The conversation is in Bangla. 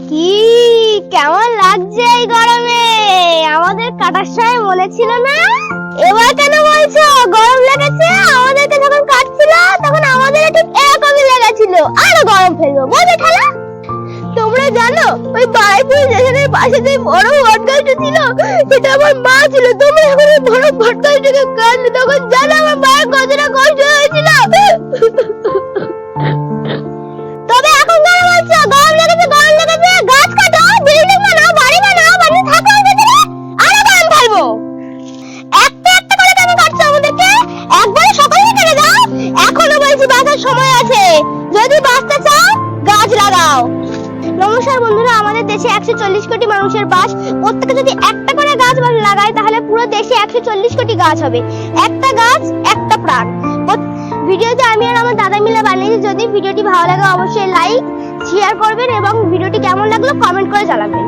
কি কেমন লাগছে এই গরমে? আমাদের কাটার সময় মনে ছিল না? এবার কেন বলছো গরম লেগেছে? আমাদেরকে যখন কাটছিল তখন আমাদের ঠিক এরকমই লেগেছিল। আরো গরম ফেলবো বোঝো খেলা। তোমরা জানো ওই বারাইপুর স্টেশনের পাশে যে বড় বটগাছটা ছিল সেটা আমার মা ছিল। তোমরা যখন ওই বড় বটগাছটাকে কাটলে তখন জানো আমার মায়ের কতটা কষ্ট হয়েছিল। তবে এখন কেন বলছো গরম লেগেছে? গরম লেগেছে গাছ কাটো, বিল্ডিং বানাও, বাড়ি বানাও, বাড়ি থাকো ভিতরে, আরো গরম ফেলবো। একটা একটা করে কেন কাটছো আমাদেরকে? একবারে সকালে কেটে দাও। এখনো বলছি বাঁচার সময় আছে, যদি বাঁচতে চাও গাছ লাগাও। নমস্কার বন্ধুরা, আমাদের দেশে 140 কোটি মানুষের বাস। প্রত্যেকে যদি একটা করে গাছ লাগায় তাহলে পুরো দেশে 140 কোটি গাছ হবে। একটা গাছ একটা প্রাণ। ভিডিওতে আমি আর আমার দাদা মিলে বানিয়েছি। যদি ভিডিওটি ভালো লাগে অবশ্যই লাইক শেয়ার করবেন এবং ভিডিওটি কেমন লাগলো কমেন্ট করে জানাবেন।